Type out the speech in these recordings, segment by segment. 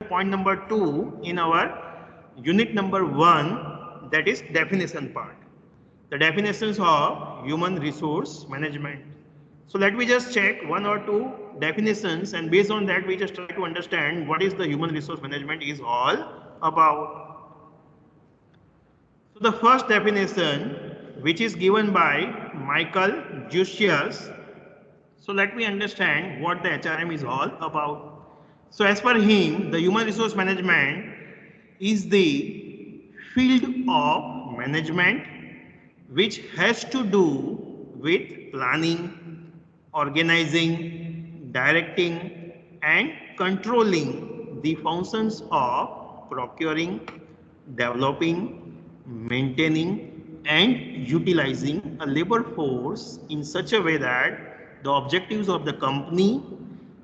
point number 2 in our unit number 1, that is definition part. The definitions of human resource management. So let me just check one or two definitions, and based on that we just try to understand what is the human resource management is all about. So the first definition, which is given by Michael Jussius. So let me understand what the HRM is all about. So as per him, the human resource management is the field of management which has to do with planning, organizing, directing and controlling the functions of procuring, developing, maintaining and utilizing a labor force in such a way that the objectives of the company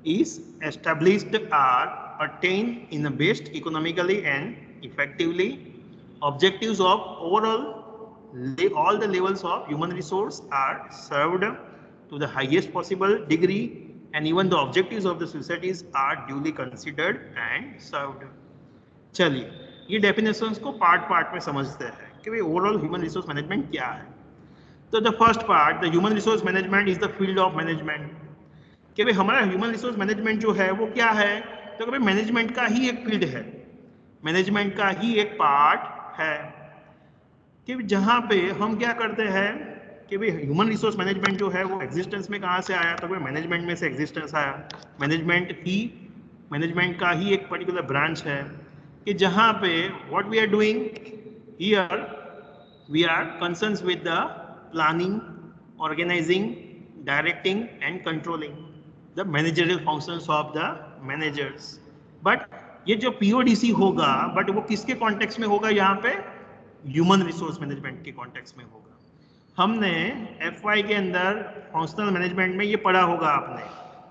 is established are attained in the best economically and effectively. Objectives of overall all the levels of human resource are served to the highest possible degree, and even the objectives of the societies are duly considered and served. चलिए ये definitions को part में समझते हैं कि भाई overall human resource management क्या है. तो the first part, the human resource management is the field of management. कि भाई हमारा ह्यूमन रिसोर्स मैनेजमेंट जो है वो क्या है, तो भाई मैनेजमेंट का ही एक फील्ड है, मैनेजमेंट का ही एक पार्ट है कि जहाँ पे हम क्या करते हैं कि भाई ह्यूमन रिसोर्स मैनेजमेंट जो है वो एग्जिस्टेंस में कहाँ से आया, तो भाई मैनेजमेंट में से एग्जिस्टेंस आया. मैनेजमेंट का ही एक पर्टिकुलर ब्रांच है कि जहाँ पे what we are doing here, we are concerns with the planning, organizing, directing and controlling the managerial functions of the managers. But ये जो पीओडीसी होगा, बट वो किसके कॉन्टेक्स्ट में होगा, यहाँ पे ह्यूमन रिसोर्स मैनेजमेंट के कॉन्टेक्स्ट में होगा. हमने एफवाई के अंदर फंक्शनल मैनेजमेंट में ये पढ़ा होगा आपने,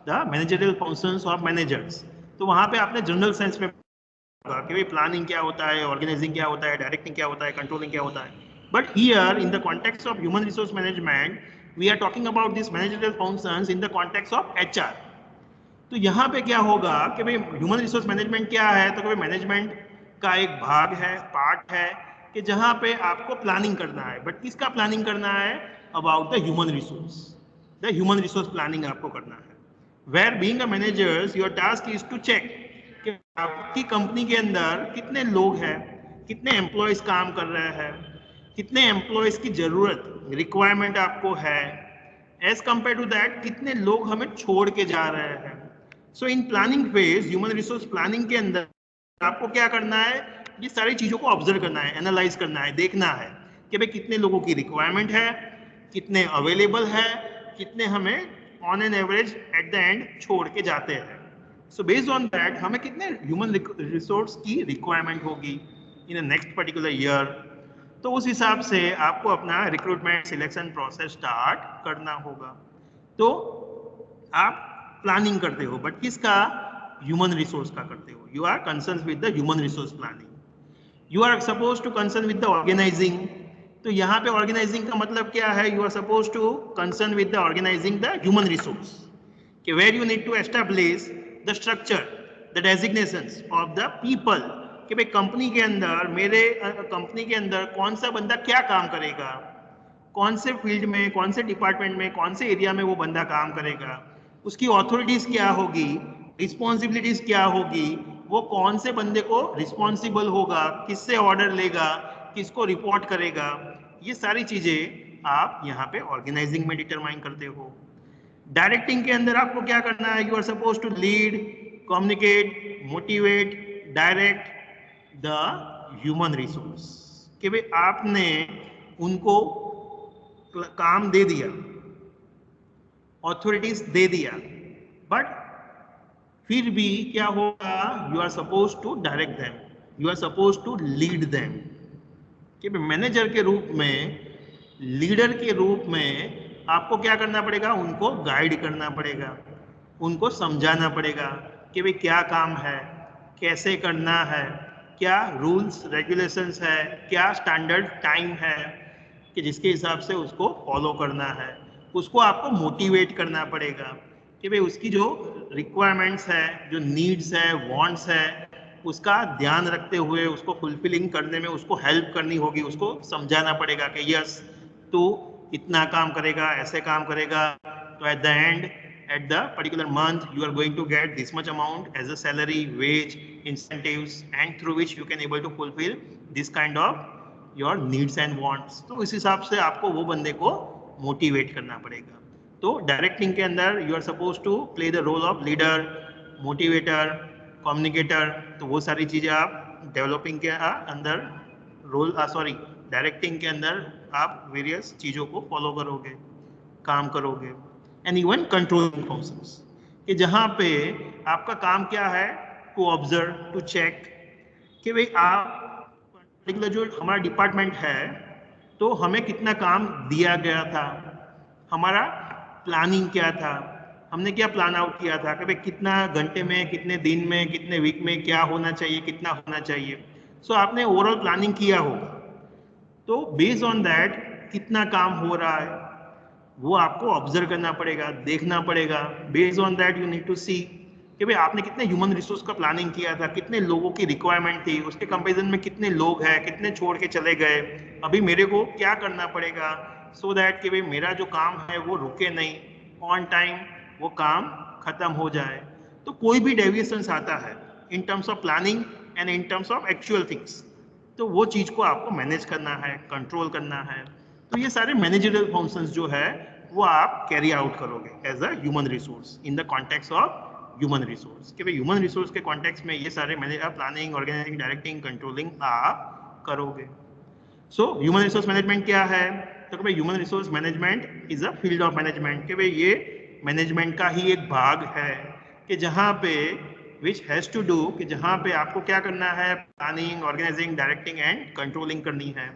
the managerial functions of managers. तो वहाँ पे आपने जनरल सेंस में होगा कि भाई प्लानिंग क्या होता है, ऑर्गेनाइजिंग क्या होता है, डायरेक्टिंग क्या होता है, कंट्रोलिंग क्या होता है. But here in the context of human resource management we are talking about this managerial functions in the context of HR. तो यहाँ पे क्या होगा कि भाई ह्यूमन रिसोर्स मैनेजमेंट क्या है, तो भाई मैनेजमेंट का एक भाग है, पार्ट है कि जहाँ पे आपको प्लानिंग करना है. बट किसका प्लानिंग करना है, about the human resource planning आपको करना है. Where being a managers your task is to check कि आपकी कंपनी के अंदर कितने लोग हैं, कितने एम्प्लॉयज काम कर रहे हैं, कितने एम्प्लॉयज की जरूरत रिक्वायरमेंट आपको है, एज कंपेयर टू दैट कितने लोग हमें छोड़ के जा रहे हैं. So in planning phase, human resource planning के अंदर आपको क्या करना है, ये सारी चीजों को ऑब्जर्व करना है, एनालाइज करना है, देखना है कि भाई कितने लोगों की रिक्वायरमेंट है, कितने अवेलेबल है, कितने हमें on an average at the end छोड़ के जाते हैं. सो बेस्ड ऑन दैट हमें कितने ह्यूमन रिसोर्स की रिक्वायरमेंट होगी इन नेक्स्ट पर्टिकुलर ईयर. तो उस हिसाब से आपको अपना रिक्रूटमेंट सिलेक्शन प्रोसेस स्टार्ट करना होगा. तो आप प्लानिंग करते हो, बट किसका, ह्यूमन रिसोर्स का करते हो. You are concern with the human resource planning. You are suppose to concern with the organising. तो यहाँ पे ऑर्गेनाइजिंग का मतलब क्या है, you are suppose to concern with the organising the human resource कि where you need to establish the structure, the designations of the people कि भाई कंपनी के अंदर, मेरे कंपनी के अंदर कौन सा बंदा क्या काम करेगा, कौन से फील्ड में, कौन से डिपार्टमेंट में, कौन से एरिया में वो बंदा काम करेगा, उसकी अथॉरिटीज क्या होगी, रिस्पॉन्सिबिलिटीज क्या होगी, वो कौन से बंदे को रिस्पॉन्सिबल होगा, किससे ऑर्डर लेगा, किसको रिपोर्ट करेगा. ये सारी चीजें आप यहाँ पे ऑर्गेनाइजिंग में डिटरमाइन करते हो. डायरेक्टिंग के अंदर आपको क्या करना है, you are suppose to lead, communicate, motivate, direct the human resource कि भाई आपने उनको काम दे दिया, अथॉरिटीज दे दिया, बट फिर भी क्या होगा, you are suppose to direct them, you are suppose to lead them कि मैनेजर के रूप में, लीडर के रूप में आपको क्या करना पड़ेगा, उनको गाइड करना पड़ेगा, उनको समझाना पड़ेगा कि भाई क्या काम है, कैसे करना है, क्या रूल्स रेगुलेशंस है, क्या स्टैंडर्ड टाइम है कि जिसके हिसाब से उसको फॉलो करना है. उसको आपको मोटिवेट करना पड़ेगा कि भाई उसकी जो रिक्वायरमेंट्स है, जो नीड्स है, वांट्स है, उसका ध्यान रखते हुए उसको फुलफिलिंग करने में उसको हेल्प करनी होगी, उसको समझाना पड़ेगा कि यस तू इतना काम करेगा, ऐसे काम करेगा, तो at the end at the particular month you are going to get this much amount as a salary, wage, incentives, and through which you can able to fulfill this kind of your needs and wants. तो इस हिसाब से आपको वो बंदे को motivate करना पड़ेगा. तो डायरेक्टिंग के अंदर you are suppose to play the role of leader, motivator, communicator. तो वो सारी चीजें आप डेवलपिंग के अंदर डायरेक्टिंग के अंदर आप वेरियस चीजों को फॉलो करोगे, काम करोगे. एंड इवन कंट्रोलिंग फंक्शंस, कि जहां पे आपका काम क्या है, टू ऑब्जर्व, टू चेक कि भाई आप पर्टिकुलर जो हमारा डिपार्टमेंट है तो हमें कितना काम दिया गया था, हमारा प्लानिंग क्या था, हमने क्या प्लान आउट किया था कि भाई कितना घंटे में, कितने दिन में, कितने वीक में क्या होना चाहिए, कितना होना चाहिए. सो आपने ओवरऑल प्लानिंग किया होगा, तो बेस्ड ऑन दैट कितना काम हो रहा है वो आपको ऑब्जर्व करना पड़ेगा, देखना पड़ेगा. Based on that you need to see कि भाई आपने कितने ह्यूमन रिसोर्स का प्लानिंग किया था, कितने लोगों की रिक्वायरमेंट थी, उसके कंपैरिजन में कितने लोग हैं, कितने छोड़ के चले गए, अभी मेरे को क्या करना पड़ेगा सो दैट कि भाई मेरा जो काम है वो रुके नहीं, ऑन टाइम वो काम खत्म हो जाए. तो कोई भी डेविएशंस आता है in terms of planning and in terms of actual things, तो वो चीज को आपको मैनेज करना है, कंट्रोल करना है. तो ये सारे मैनेजरियल फंक्शंस जो है वो आप कैरी आउट करोगे as a human resource in the context of human resource. कि भाई ह्यूमन रिसोर्स के कॉन्टेक्स्ट में ये सारे प्लानिंग, ऑर्गेनाइजिंग, डायरेक्टिंग, कंट्रोलिंग आप करोगे. सो ह्यूमन रिसोर्स मैनेजमेंट क्या है, तो भाई human resource management is a field of management. कि भाई ये मैनेजमेंट का ही एक भाग है कि जहाँ पे विच हैज टू डू, कि जहाँ पे आपको क्या करना है, planning, organizing, directing and controlling करनी है.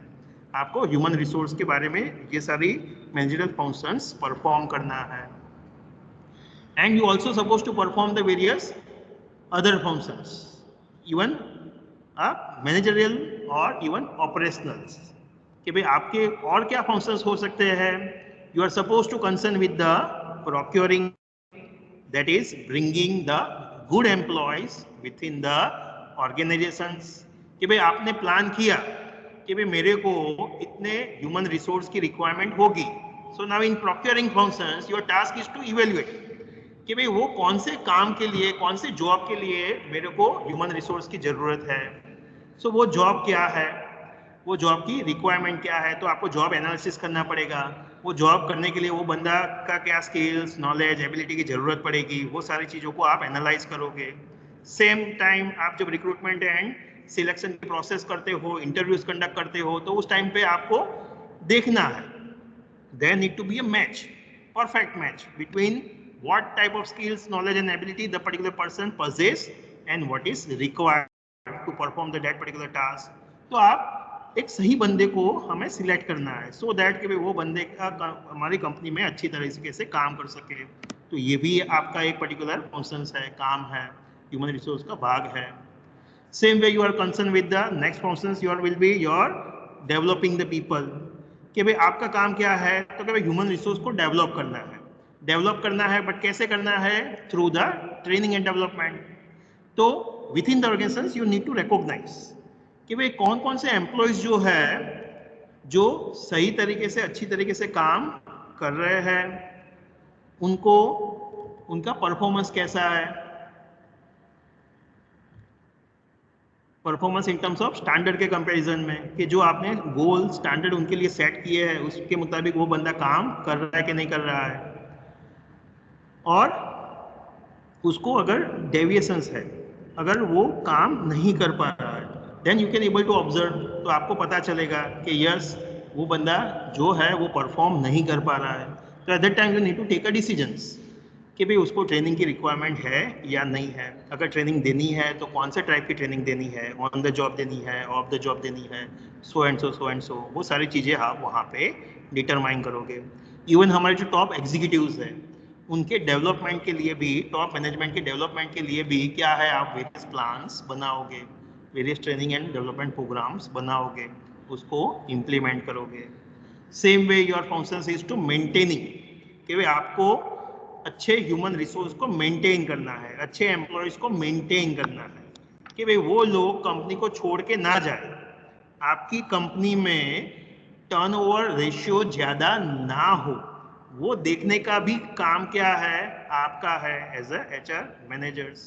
आपको ह्यूमन रिसोर्स के बारे में ये सारी मैनेजरियल फंक्शंस परफॉर्म करना है. And you also suppose to perform the various other functions, even managerial और इवन ऑपरेशनल्स. कि भाई आपके और क्या फंक्शंस हो सकते हैं. You are suppose to concern with the procuring, that is bringing the good employees within the organizations. कि भाई आपने प्लान किया कि भाई मेरे को इतने ह्यूमन रिसोर्स की रिक्वायरमेंट होगी. So now in procuring functions your task is to evaluate कि भाई वो कौन से काम के लिए, कौन से जॉब के लिए मेरे को ह्यूमन रिसोर्स की जरूरत है. सो वो जॉब क्या है, वो जॉब की रिक्वायरमेंट क्या है. तो आपको जॉब एनालिसिस करना पड़ेगा. वो जॉब करने के लिए वो बंदा का क्या स्किल्स, नॉलेज, एबिलिटी की जरूरत पड़ेगी, वो सारी चीज़ों को आप एनालाइज करोगे. सेम टाइम आप जब रिक्रूटमेंट एंड सिलेक्शन की प्रोसेस करते हो, इंटरव्यूज कंडक्ट करते हो, तो उस टाइम पे आपको देखना है, there need to be a match, perfect match between what type of skills, knowledge and ability the particular person possess and what is required to perform that particular task. तो आप एक सही बंदे को हमें सिलेक्ट करना है so that कि वो बंदे का हमारी कंपनी में अच्छी तरीके से काम कर सके. तो ये भी आपका एक पर्टिकुलर फंक्शंस है, काम है, ह्यूमन रिसोर्स का भाग है. Same way you are concerned with the next functions, your will be your developing the people. कि भाई आपका काम क्या है, तो कि भाई ह्यूमन रिसोर्स को डेवलप करना है. डेवलप करना है बट कैसे करना है, through the training and development. तो within the organisations you need to recognise कि भाई कौन कौन से एम्प्लॉयज जो है जो सही तरीके से, अच्छी तरीके से काम कर रहे हैं, उनको उनका परफॉर्मेंस कैसा है, performance in terms of standard के कंपैरिजन में, कि जो आपने गोल स्टैंडर्ड उनके लिए सेट किए हैं उसके मुताबिक वो बंदा काम कर रहा है कि नहीं कर रहा है. और उसको अगर डेविएशंस है, अगर वो काम नहीं कर पा रहा है, then you can able to observe. तो आपको पता चलेगा कि यस वो बंदा जो है वो परफॉर्म नहीं कर पा रहा है. तो at that time you need to take a decisions कि भाई उसको ट्रेनिंग की रिक्वायरमेंट है या नहीं है. अगर ट्रेनिंग देनी है तो कौन से टाइप की ट्रेनिंग देनी है, ऑन द जॉब देनी है, ऑफ द जॉब देनी है, सो एंड सो, वो सारी चीज़ें आप वहाँ पे डिटरमाइन करोगे. इवन हमारे जो टॉप एग्जीक्यूटिव्स हैं उनके डेवलपमेंट के लिए भी, टॉप मैनेजमेंट के डेवलपमेंट के लिए भी क्या है, आप वेरियस प्लान्स बनाओगे, various training and development programs बनाओगे, उसको इम्प्लीमेंट करोगे. Same way your functions is to maintaining कि भाई आपको अच्छे ह्यूमन रिसोर्स को मेंटेन करना है, अच्छे एम्प्लॉयज को मेंटेन करना है. कि भाई वो लोग कंपनी को छोड़ के ना जाए, आपकी कंपनी में टर्नओवर रेशियो ज्यादा ना हो, वो देखने का भी काम क्या है, आपका है एज अ एचआर मैनेजर्स।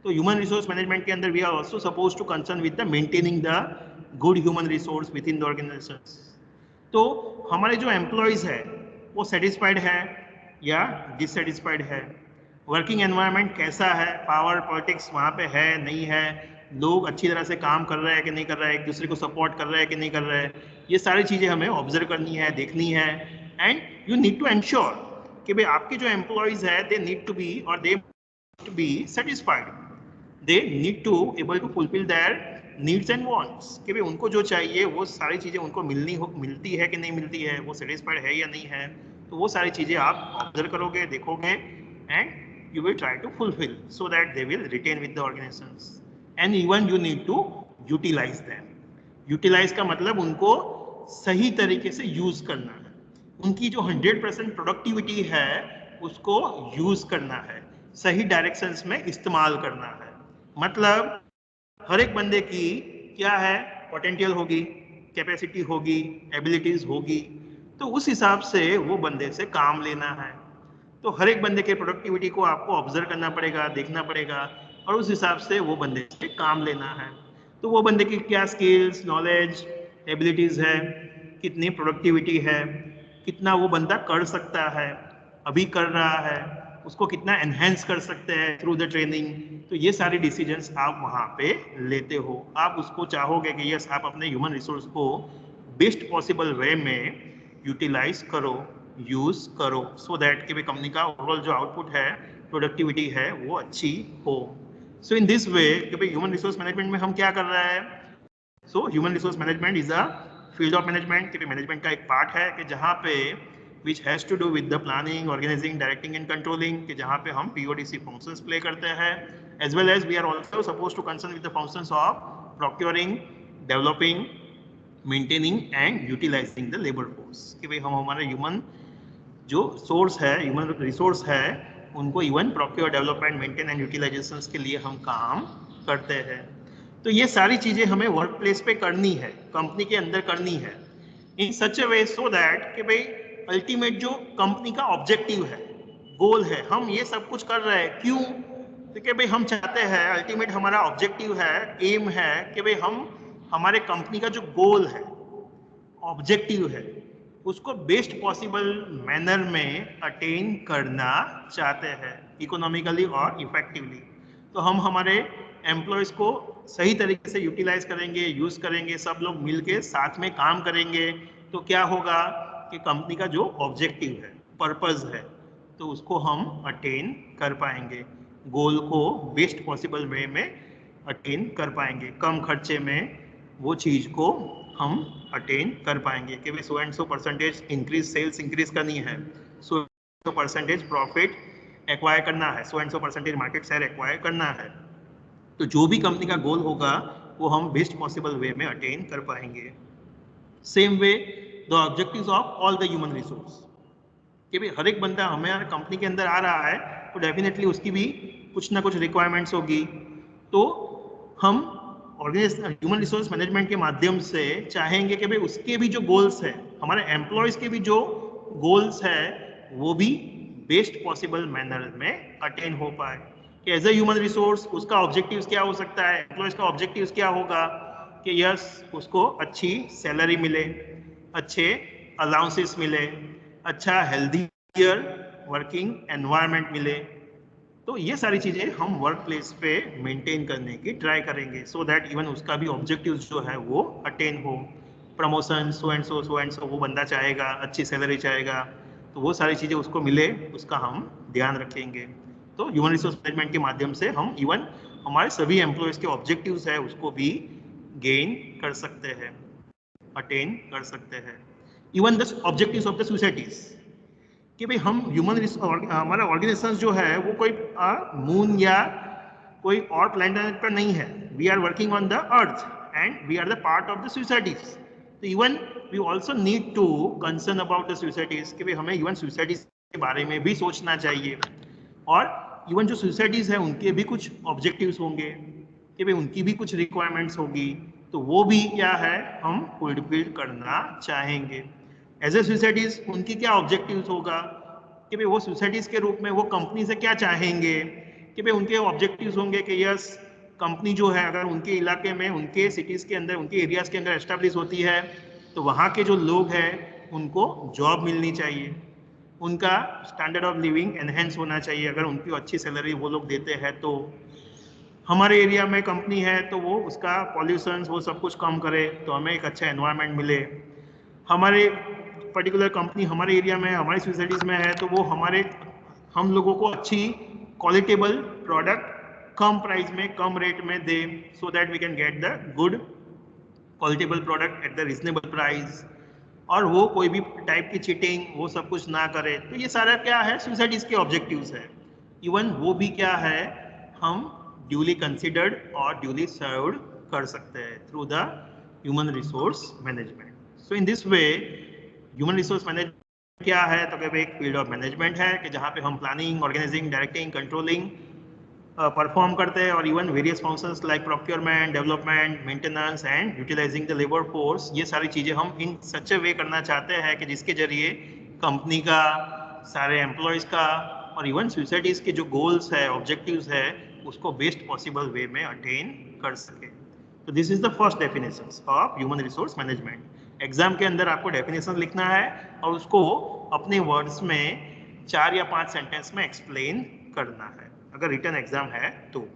तो ह्यूमन रिसोर्स मैनेजमेंट के अंदर we are also suppose to concern with the maintaining the good human resource within the organization. तो हमारे जो एम्प्लॉयज है वो सेटिस्फाइड है या डिससेटिस्फाइड है, वर्किंग एनवायरनमेंट कैसा है, पावर पॉलिटिक्स वहाँ पे है नहीं है, लोग अच्छी तरह से काम कर रहे हैं कि नहीं कर रहे हैं, एक दूसरे को सपोर्ट कर रहे हैं कि नहीं कर रहे हैं, ये सारी चीज़ें हमें ऑब्जर्व करनी है, देखनी है। And you need to ensure कि भाई आपके जो एम्प्लॉयज है दे नीड टू बी और they to be satisfied, they need to able to fulfil their needs and wants, कि भाई उनको जो चाहिए वो सारी चीज़ें उनको मिलती है कि नहीं मिलती है, वो सेटिस्फाइड है या नहीं है। तो वो सारी चीज़ें आप ऑब्जर्व करोगे, देखोगे, and you will try to fulfill so that they will retain with the organizations, and even you need to utilize them. Utilize का मतलब उनको सही तरीके से यूज करना है, उनकी जो 100% प्रोडक्टिविटी है उसको यूज करना है, सही डायरेक्शंस में इस्तेमाल करना है। मतलब हर एक बंदे की क्या है, पोटेंशियल होगी, कैपेसिटी होगी, एबिलिटीज होगी, तो उस हिसाब से वो बंदे से काम लेना है। तो हर एक बंदे के प्रोडक्टिविटी को आपको ऑब्जर्व करना पड़ेगा, देखना पड़ेगा, और उस हिसाब से वो बंदे से काम लेना है। तो वो बंदे की क्या स्किल्स, नॉलेज, एबिलिटीज है, कितनी प्रोडक्टिविटी है, कितना वो बंदा कर सकता है, अभी कर रहा है, उसको कितना एनहेंस कर सकते हैं थ्रू द ट्रेनिंग। तो ये सारी डिसीजंस आप वहाँ पे लेते हो। आप उसको चाहोगे कि यस आप अपने ह्यूमन रिसोर्स को बेस्ट पॉसिबल वे में यूटिलाइज करो, यूज करो, सो दैट कि भाई कंपनी का ओवरऑल जो आउटपुट है, प्रोडक्टिविटी है, वो अच्छी हो। सो इन दिस वे कि भाई ह्यूमन रिसोर्स मैनेजमेंट में हम क्या कर रहे हैं, so human resource management is a field of management, कि मैनेजमेंट का एक पार्ट है कि जहाँ पे which has to do with the planning, organizing, directing and controlling, कि जहाँ पे हम PODC functions play करते हैं, as well as we are also supposed to concern with the functions of procuring, developing, maintaining and utilizing the labor force, कि भाई हम हमारे ह्यूमन जो सोर्स है, ह्यूमन रिसोर्स है, उनको even procure, development, maintain and utilization के लिए हम काम करते हैं। तो ये सारी चीजें हमें वर्क प्लेस पे करनी है, कंपनी के अंदर करनी है, इन सच ए वे सो दैट कि भाई अल्टीमेट जो कंपनी का ऑब्जेक्टिव है, गोल है, हम ये सब कुछ कर रहे हैं क्यों, तो कि भाई हम चाहते हैं, अल्टीमेट हमारा ऑब्जेक्टिव है, एम है कि भाई हम हमारे कंपनी का जो गोल है, ऑब्जेक्टिव है, उसको बेस्ट पॉसिबल मैनर में अटेन करना चाहते हैं, इकोनॉमिकली और इफेक्टिवली। तो हम हमारे एम्प्लॉयज को सही तरीके से यूटिलाइज करेंगे, यूज करेंगे, सब लोग मिलके साथ में काम करेंगे, तो क्या होगा कि कंपनी का जो ऑब्जेक्टिव है, पर्पस है, तो उसको हम अटेन कर पाएंगे, गोल को बेस्ट पॉसिबल वे में अटेन कर पाएंगे, कम खर्चे में वो चीज को हम अटेन कर पाएंगे कि so and so percentage increase, sales increase करनी है, सो परसेंटेज प्रॉफिट एक्वायर करना है, so and so percentage market share acquire करना है। तो जो भी कंपनी का गोल होगा वो हम बेस्ट पॉसिबल वे में अटेन कर पाएंगे। Same way the objectives of all the human resource, कि भाई हर एक बंदा हमारे कंपनी के अंदर आ रहा है तो डेफिनेटली उसकी भी कुछ ना कुछ रिक्वायरमेंट्स होगी। तो हम ह्यूमन रिसोर्स मैनेजमेंट के माध्यम से चाहेंगे कि भाई उसके भी जो गोल्स है, हमारे एम्प्लॉयज के भी जो गोल्स है, वो भी बेस्ट पॉसिबल मैनर में अटेन हो पाए। कि एज ए ह्यूमन रिसोर्स उसका ऑब्जेक्टिव क्या हो सकता है, एम्प्लॉयज का ऑब्जेक्टिव क्या होगा कि यस उसको अच्छी सैलरी मिले, अच्छे अलाउंसेस मिले, अच्छा हेल्थियर वर्किंग एनवायरनमेंट मिले। तो ये सारी चीजें हम वर्क प्लेस पे मेंटेन करने की ट्राई करेंगे, सो दैट इवन उसका भी ऑब्जेक्टिव जो है वो अटेन हो। प्रमोशन, सो एंड सो वो बंदा चाहेगा, अच्छी सैलरी चाहेगा, तो वो सारी चीजें उसको मिले, उसका हम ध्यान रखेंगे। तो ह्यूमन रिसोर्स मैनेजमेंट के माध्यम से हम इवन हमारे सभी एम्प्लॉयज के ऑब्जेक्टिव्स है उसको भी गेन कर सकते हैं, अटेन कर सकते हैं। Even the objectives of the societies, कि भाई हम ह्यूमन हमारा ऑर्गेनाइजेशन जो है वो कोई मून या कोई और प्लैनेट पर नहीं है, we are working on the earth and we are the part of the societies. तो even we also need to concern about the societies, कि भाई हमें इवन सोसाइटीज के बारे में भी सोचना चाहिए, और इवन जो सोसाइटीज है उनके भी कुछ ऑब्जेक्टिव्स होंगे, कि भाई उनकी भी कुछ रिक्वायरमेंट्स होगी, तो वो भी क्या है हम फुलफिल करना चाहेंगे। एज ए सुसाइटीज उनकी क्या ऑब्जेक्टिव्स होगा कि भाई वो सोसाइटीज के रूप में वो कंपनी से क्या चाहेंगे, कि भाई उनके ऑब्जेक्टिव्स होंगे कि यस कंपनी जो है अगर उनके इलाके में, उनके सिटीज के अंदर, उनके एरियाज के अंदर एस्टेब्लिश होती है, तो वहाँ के जो लोग हैं उनको जॉब मिलनी चाहिए, उनका स्टैंडर्ड ऑफ लिविंग एनहेंस होना चाहिए। अगर उनकी अच्छी सैलरी वो लोग देते हैं तो हमारे एरिया में कंपनी है तो वो उसका पॉल्यूशन वो सब कुछ कम करे, तो हमें एक अच्छा एनवायरनमेंट मिले। हमारे पर्टिकुलर कंपनी हमारे एरिया में, हमारी सोसाइटीज में है, तो वो हम लोगों को अच्छी क्वालिटेबल प्रोडक्ट कम प्राइस में, कम रेट में दे, so that we can get the good qualitable product at the reasonable price, और वो कोई भी टाइप की चीटिंग वो सब कुछ ना करे। तो ये सारा क्या है सोसाइटीज के ऑब्जेक्टिव्स है। इवन वो भी क्या है हम ड्यूली कंसिडर्ड और ड्यूली सर्व्ड कर सकते हैं through the human resource management. So in this way human resource management क्या है, तो क्या एक फील्ड ऑफ मैनेजमेंट है कि जहाँ पे हम planning, organizing, directing, controlling perform करते हैं, और even various functions like procurement, development, maintenance and utilizing the labour force, ये सारी चीज़ें हम इन सच ए वे करना चाहते हैं कि जिसके जरिए कंपनी का, सारे एम्प्लॉयज़ का और इवन सोसाइटीज़ के जो गोल्स है, ऑब्जेक्टिव्स है, उसको बेस्ट पॉसिबल वे में अटेन कर सके। तो this is the first definition of human resource management. Exam के अंदर आपको डेफिनेशन लिखना है और उसको अपने वर्ड्स में 4 या 5 सेंटेंस में एक्सप्लेन करना है, अगर रिटन एग्जाम है तो।